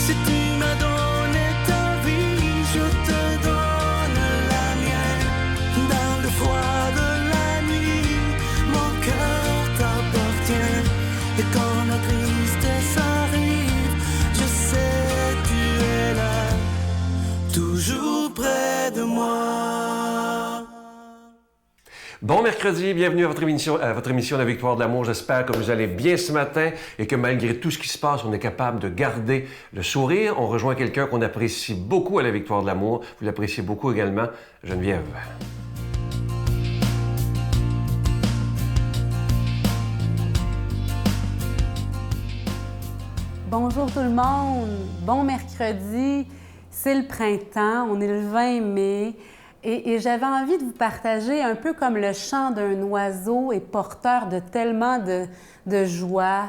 Si tu m'as donné ta vie, je te donne la mienne. Dans le froid de la nuit, mon cœur t'appartient. Et quand la tristesse arrive, je sais tu es là, toujours près de moi. Bon mercredi, bienvenue à votre émission La Victoire de l'amour. J'espère que vous allez bien ce matin et que malgré tout ce qui se passe, on est capable de garder le sourire. On rejoint quelqu'un qu'on apprécie beaucoup à La Victoire de l'amour. Vous l'appréciez beaucoup également, Geneviève. Bonjour tout le monde, bon mercredi, c'est le printemps, on est le 20 mai et j'avais envie de vous partager un peu comme le chant d'un oiseau est porteur de tellement de joie.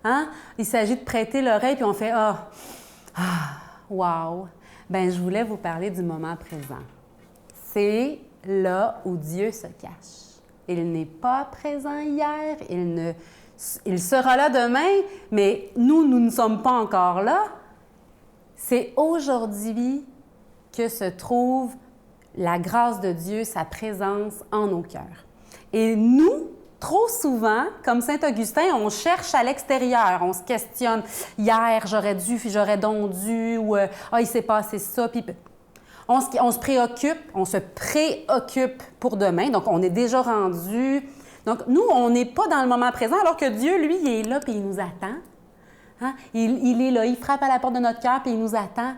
Hein? Il s'agit de prêter l'oreille puis on fait « Ah, wow! » Bien, je voulais vous parler du moment présent. C'est là où Dieu se cache. Il n'est pas présent hier, il sera là demain, mais nous ne sommes pas encore là. C'est aujourd'hui que se trouve la grâce de Dieu, sa présence en nos cœurs. Et nous, trop souvent, comme Saint-Augustin, on cherche à l'extérieur, on se questionne. Hier, j'aurais donc dû, ou il s'est passé ça. Puis on se préoccupe pour demain, donc on est déjà rendu. Donc, nous, on n'est pas dans le moment présent, alors que Dieu, lui, il est là et il nous attend. Hein? Il est là, il frappe à la porte de notre cœur et il nous attend.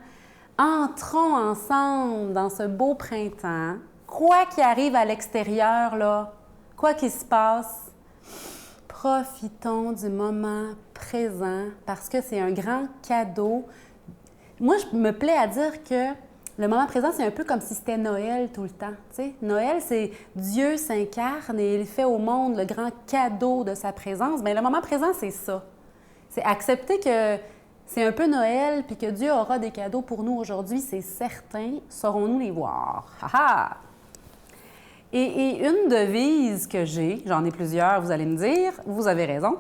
Entrons ensemble dans ce beau printemps. Quoi qu'il arrive à l'extérieur, là, quoi qu'il se passe, profitons du moment présent parce que c'est un grand cadeau. Moi, je me plais à dire que le moment présent, c'est un peu comme si c'était Noël tout le temps. T'sais? Noël, c'est Dieu s'incarne et il fait au monde le grand cadeau de sa présence. Bien, le moment présent, c'est ça. C'est accepter que c'est un peu Noël puis que Dieu aura des cadeaux pour nous aujourd'hui, c'est certain. Saurons-nous les voir? Ha-ha! Et une devise que j'ai, j'en ai plusieurs, vous allez me dire, vous avez raison,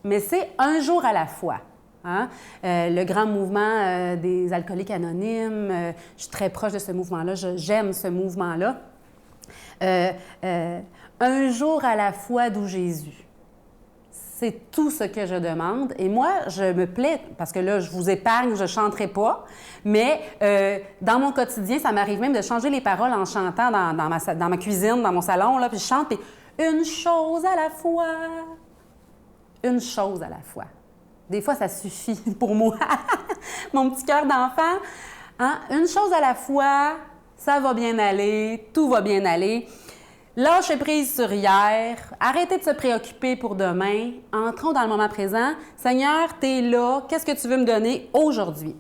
mais c'est un jour à la fois. Hein? Le grand mouvement des alcooliques anonymes, je suis très proche de ce mouvement-là, j'aime ce mouvement-là. Un jour à la fois d'où Jésus. C'est tout ce que je demande. Et moi, je me plais, parce que là, je vous épargne, je ne chanterai pas, mais dans mon quotidien, ça m'arrive même de changer les paroles en chantant dans ma cuisine, dans mon salon, là, puis je chante, puis une chose à la fois. Une chose à la fois. Des fois, ça suffit pour moi, mon petit cœur d'enfant. Hein? Une chose à la fois, ça va bien aller, tout va bien aller. Lâchez prise sur hier, arrêtez de se préoccuper pour demain, entrons dans le moment présent. Seigneur, tu es là, qu'est-ce que tu veux me donner aujourd'hui?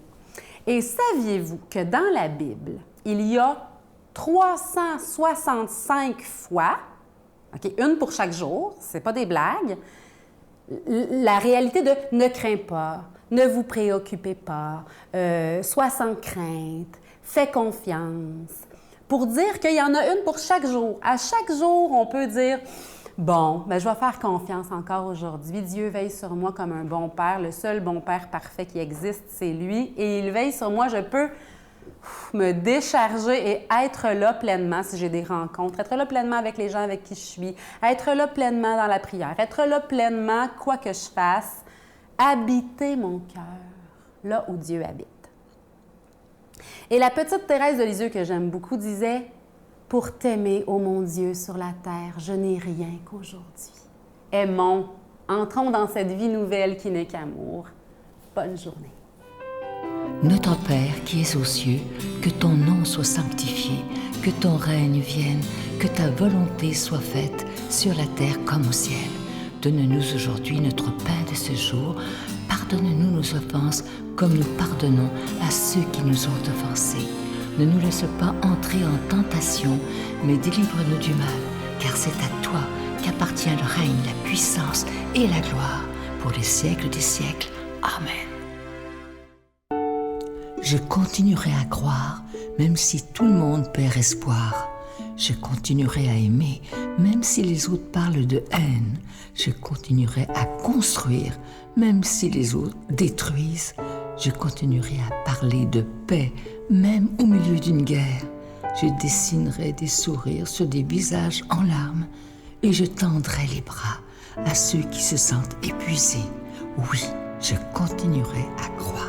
Et saviez-vous que dans la Bible, il y a 365 fois, okay, une pour chaque jour, c'est pas des blagues, la réalité de « ne crains pas »,« ne vous préoccupez pas »,« sois sans crainte »,« fais confiance », pour dire qu'il y en a une pour chaque jour. À chaque jour, on peut dire « bon, ben, je vais faire confiance encore aujourd'hui. Dieu veille sur moi comme un bon père. Le seul bon père parfait qui existe, c'est lui. Et il veille sur moi. Je peux me décharger et être là pleinement si j'ai des rencontres, être là pleinement avec les gens avec qui je suis, être là pleinement dans la prière, être là pleinement quoi que je fasse, habiter mon cœur là où Dieu habite. » Et la petite Thérèse de Lisieux, que j'aime beaucoup, disait « Pour t'aimer, ô mon Dieu, sur la terre, je n'ai rien qu'aujourd'hui. » Aimons, entrons dans cette vie nouvelle qui n'est qu'amour. Bonne journée. Notre Père qui es aux cieux, que ton nom soit sanctifié, que ton règne vienne, que ta volonté soit faite sur la terre comme au ciel. Donne-nous aujourd'hui notre pain de ce jour. Pardonne-nous nos offenses comme nous pardonnons à ceux qui nous ont offensés. Ne nous laisse pas entrer en tentation, mais délivre-nous du mal, car c'est à toi qu'appartient le règne, la puissance et la gloire pour les siècles des siècles. Amen. Je continuerai à croire, même si tout le monde perd espoir. Je continuerai à aimer, même si les autres parlent de haine. Je continuerai à construire, même si les autres détruisent. Je continuerai à parler de paix, même au milieu d'une guerre. Je dessinerai des sourires sur des visages en larmes et je tendrai les bras à ceux qui se sentent épuisés. Oui, je continuerai à croire.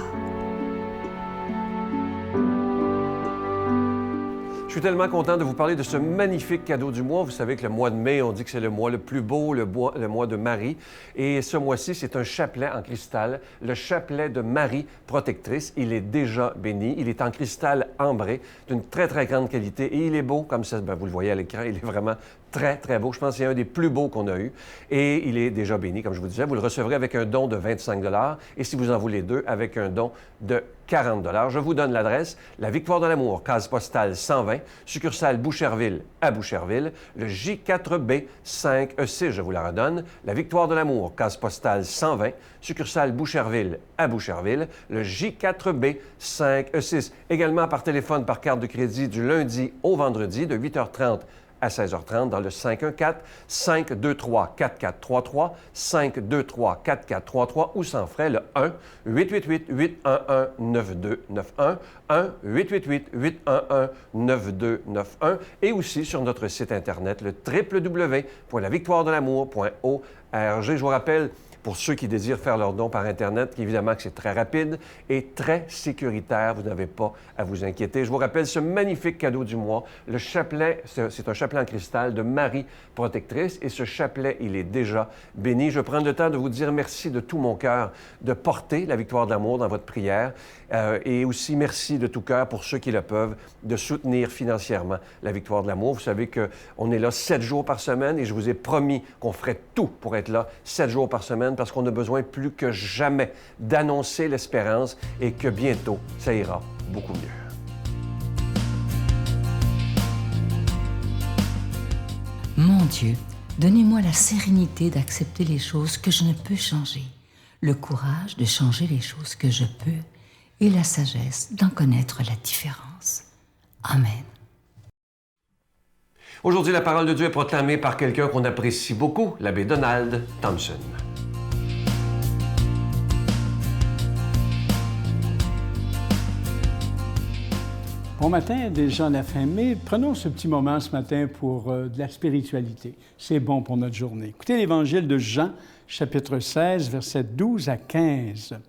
Je suis tellement content de vous parler de ce magnifique cadeau du mois. Vous savez que le mois de mai, on dit que c'est le mois le plus beau, le mois de Marie. Et ce mois-ci, c'est un chapelet en cristal, le chapelet de Marie protectrice. Il est déjà béni. Il est en cristal ambré, d'une très, très grande qualité. Et il est beau, comme ça, vous le voyez à l'écran, il est vraiment très, très beau. Je pense que c'est un des plus beaux qu'on a eu. Et il est déjà béni, comme je vous disais. Vous le recevrez avec un don de 25 $ et si vous en voulez deux, avec un don de 40 $. Je vous donne l'adresse. La Victoire de l'amour, case postale 120, succursale Boucherville à Boucherville, le J4B 5E6, je vous la redonne. La Victoire de l'amour, case postale 120, succursale Boucherville à Boucherville, le J4B 5E6. Également par téléphone, par carte de crédit du lundi au vendredi de 8h30 à 16h30 dans le 514-523-4433, 523-4433 ou sans frais le 1-888-811-9291, 1-888-811-9291 et aussi sur notre site Internet le www.lavictoiredelamour.org. Je vous rappelle, pour ceux qui désirent faire leur don par Internet, évidemment que c'est très rapide et très sécuritaire. Vous n'avez pas à vous inquiéter. Je vous rappelle ce magnifique cadeau du mois. Le chapelet, c'est un chapelet en cristal de Marie protectrice et ce chapelet, il est déjà béni. Je prends le temps de vous dire merci de tout mon cœur de porter la victoire de l'amour dans votre prière et aussi merci de tout cœur pour ceux qui le peuvent de soutenir financièrement la victoire de l'amour. Vous savez qu'on est là 7 jours par semaine et je vous ai promis qu'on ferait tout pour être là 7 jours par semaine parce qu'on a besoin plus que jamais d'annoncer l'espérance et que bientôt, ça ira beaucoup mieux. Mon Dieu, donnez-moi la sérénité d'accepter les choses que je ne peux changer, le courage de changer les choses que je peux et la sagesse d'en connaître la différence. Amen. Aujourd'hui, la parole de Dieu est proclamée par quelqu'un qu'on apprécie beaucoup, l'abbé Donald Thompson. Bon matin, déjà la fin mai. Prenons ce petit moment ce matin pour de la spiritualité. C'est bon pour notre journée. Écoutez l'Évangile de Jean, chapitre 16, versets 12 à 15.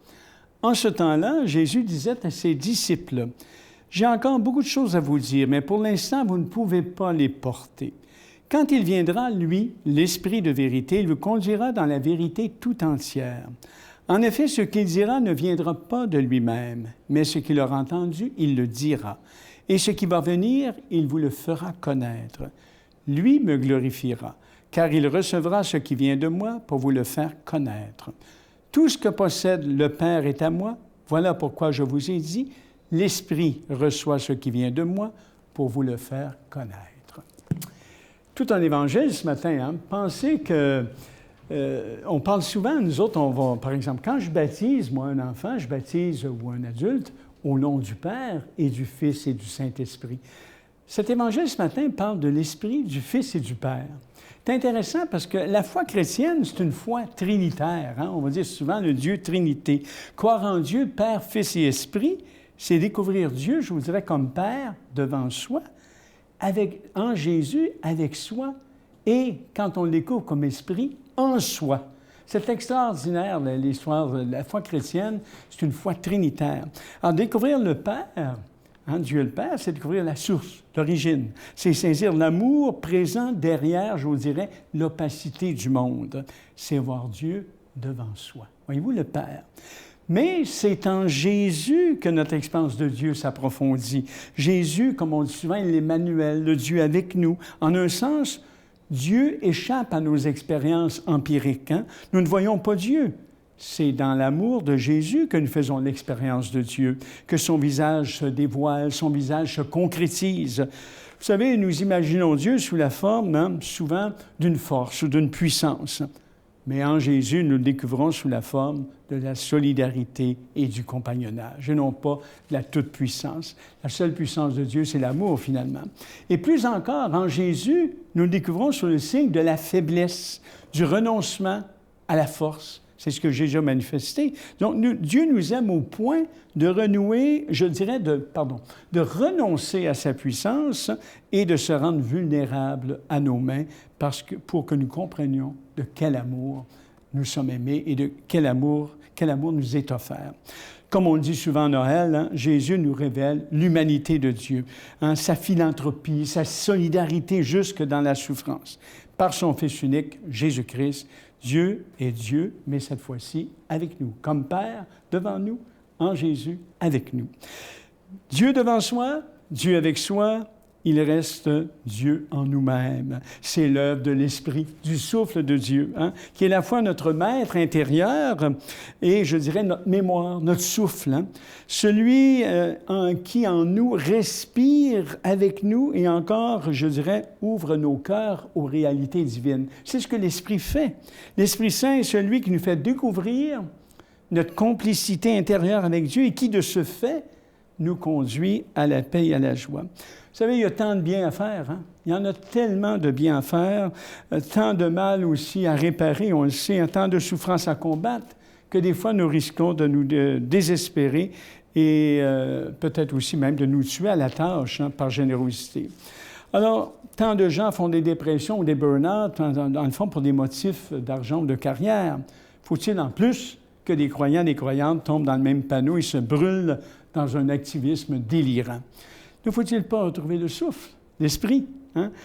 En ce temps-là, Jésus disait à ses disciples, « J'ai encore beaucoup de choses à vous dire, mais pour l'instant, vous ne pouvez pas les porter. Quand il viendra, lui, l'Esprit de vérité, il vous conduira dans la vérité tout entière. En effet, ce qu'il dira ne viendra pas de lui-même, mais ce qu'il aura entendu, il le dira. Et ce qui va venir, il vous le fera connaître. Lui me glorifiera, car il recevra ce qui vient de moi pour vous le faire connaître. Tout ce que possède le Père est à moi. Voilà pourquoi je vous ai dit, l'Esprit reçoit ce qui vient de moi pour vous le faire connaître. » Tout un évangile ce matin, hein? Pensez que... on parle souvent, nous autres, on va, par exemple, quand je baptise, moi, un enfant, je baptise, ou un adulte, au nom du Père et du Fils et du Saint-Esprit. Cet évangile ce matin parle de l'Esprit, du Fils et du Père. C'est intéressant parce que la foi chrétienne, c'est une foi trinitaire. Hein? On va dire souvent le Dieu Trinité. Croire en Dieu, Père, Fils et Esprit, c'est découvrir Dieu, je vous dirais, comme Père devant soi, en Jésus, avec soi, et quand on le découvre comme Esprit, en soi. C'est extraordinaire, l'histoire de la foi chrétienne. C'est une foi trinitaire. Alors, découvrir le Père, hein, Dieu le Père, c'est découvrir la source, l'origine. C'est saisir l'amour présent derrière, je vous dirais, l'opacité du monde. C'est voir Dieu devant soi. Voyez-vous, le Père. Mais c'est en Jésus que notre expérience de Dieu s'approfondit. Jésus, comme on dit souvent, il est l'Emmanuel, le Dieu avec nous. En un sens, Dieu échappe à nos expériences empiriques. Hein? Nous ne voyons pas Dieu. C'est dans l'amour de Jésus que nous faisons l'expérience de Dieu, que son visage se dévoile, son visage se concrétise. Vous savez, nous imaginons Dieu sous la forme, hein, souvent, d'une force ou d'une puissance. Mais en Jésus, nous le découvrons sous la forme de la solidarité et du compagnonnage, et non pas de la toute-puissance. La seule puissance de Dieu, c'est l'amour, finalement. Et plus encore, en Jésus, nous le découvrons sous le signe de la faiblesse, du renoncement à la force. C'est ce que Jésus a manifesté. Donc, Dieu nous aime au point de renouer, je dirais, de renoncer à sa puissance et de se rendre vulnérable à nos mains pour que nous comprenions de quel amour nous sommes aimés et de quel amour nous est offert. Comme on le dit souvent à Noël, Jésus nous révèle l'humanité de Dieu, sa philanthropie, sa solidarité jusque dans la souffrance. Par son Fils unique, Jésus-Christ, Dieu est Dieu, mais cette fois-ci avec nous, comme Père devant nous, en Jésus avec nous. Dieu devant soi, Dieu avec soi, il reste Dieu en nous-mêmes. C'est l'œuvre de l'Esprit, du souffle de Dieu, qui est à la fois notre maître intérieur et, je dirais, notre mémoire, notre souffle. Celui qui en nous respire avec nous et encore, je dirais, ouvre nos cœurs aux réalités divines. C'est ce que l'Esprit fait. L'Esprit Saint est celui qui nous fait découvrir notre complicité intérieure avec Dieu et qui, de ce fait, nous conduit à la paix et à la joie. Vous savez, il y a tant de bien à faire. Il y en a tellement de bien à faire, tant de mal aussi à réparer, on le sait, tant de souffrances à combattre, que des fois, nous risquons de nous désespérer et peut-être aussi même de nous tuer à la tâche par générosité. Alors, tant de gens font des dépressions ou des burn-out, dans le fond, pour des motifs d'argent ou de carrière. Faut-il en plus que des croyants et des croyantes tombent dans le même panneau et se brûlent dans un activisme délirant? Ne faut-il pas retrouver le souffle, l'esprit,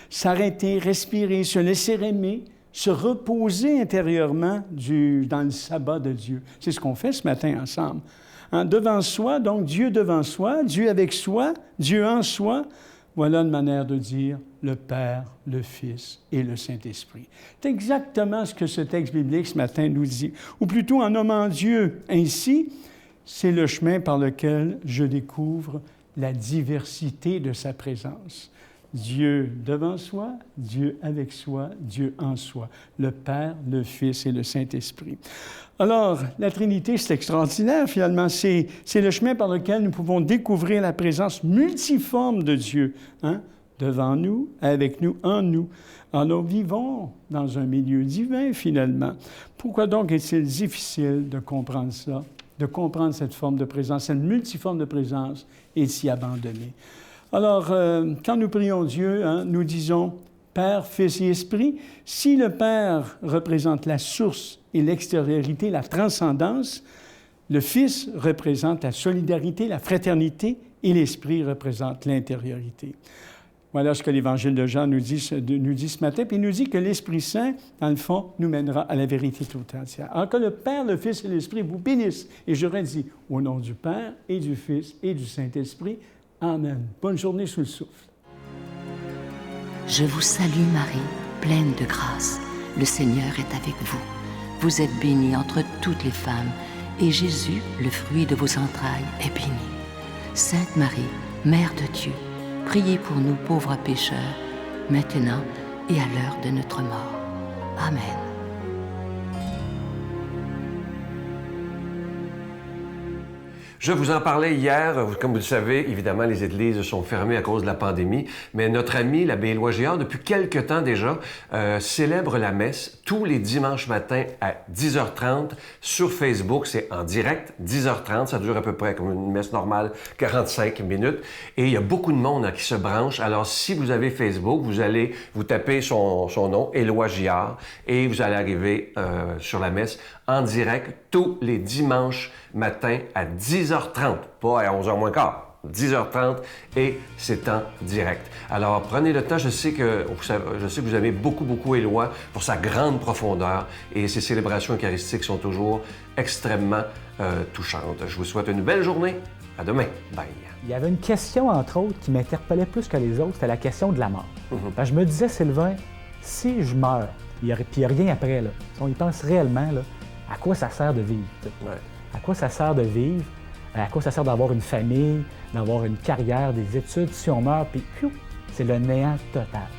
s'arrêter, respirer, se laisser aimer, se reposer intérieurement dans le sabbat de Dieu? C'est ce qu'on fait ce matin ensemble. Devant soi, donc Dieu devant soi, Dieu avec soi, Dieu en soi, voilà une manière de dire le Père, le Fils et le Saint-Esprit. C'est exactement ce que ce texte biblique ce matin nous dit. Ou plutôt, en nommant Dieu ainsi, c'est le chemin par lequel je découvre la diversité de sa présence. Dieu devant soi, Dieu avec soi, Dieu en soi, le Père, le Fils et le Saint-Esprit. Alors, la Trinité, c'est extraordinaire, finalement. C'est le chemin par lequel nous pouvons découvrir la présence multiforme de Dieu, devant nous, avec nous, en nous. Alors, nous vivons dans un milieu divin, finalement. Pourquoi donc est-il difficile de comprendre ça, de comprendre cette forme de présence, cette multiforme de présence, et de s'y abandonner? Alors, quand nous prions Dieu, nous disons Père, Fils et Esprit. Si le Père représente la source et l'extériorité, la transcendance, le Fils représente la solidarité, la fraternité, et l'Esprit représente l'intériorité. Voilà ce que l'Évangile de Jean nous dit ce matin. Puis il nous dit que l'Esprit Saint, dans le fond, nous mènera à la vérité tout entière. Alors que le Père, le Fils et l'Esprit vous bénissent. Et je redis, au nom du Père et du Fils et du Saint-Esprit, Amen. Bonne journée sous le souffle. Je vous salue Marie, pleine de grâce. Le Seigneur est avec vous. Vous êtes bénie entre toutes les femmes, et Jésus, le fruit de vos entrailles, est béni. Sainte Marie, Mère de Dieu, priez pour nous pauvres pécheurs, maintenant et à l'heure de notre mort. Amen. Je vous en parlais hier. Comme vous le savez, évidemment, les églises sont fermées à cause de la pandémie, mais notre ami, l'abbé Éloi Giard, depuis quelque temps déjà, célèbre la messe tous les dimanches matins à 10h30 sur Facebook. C'est en direct, 10h30. Ça dure à peu près comme une messe normale, 45 minutes. Et il y a beaucoup de monde qui se branche. Alors, si vous avez Facebook, vous tapez son nom, Éloi Giard, et vous allez arriver sur la messe en direct tous les dimanches matins à 10h30, pas à 11h moins quart, 10h30, et c'est en direct. Alors, prenez le temps. Je sais que vous aimez beaucoup Éloi pour sa grande profondeur, et ses célébrations eucharistiques sont toujours extrêmement touchantes. Je vous souhaite une belle journée. À demain. Bye. Il y avait une question, entre autres, qui m'interpellait plus que les autres, c'était la question de la mort. Je me disais, Sylvain, si je meurs, puis il n'y a rien après, là, si on y pense réellement, là, à quoi ça sert de vivre? Ouais. À quoi ça sert de vivre? À quoi ça sert d'avoir une famille, d'avoir une carrière, des études? Si on meurt, puis c'est le néant total.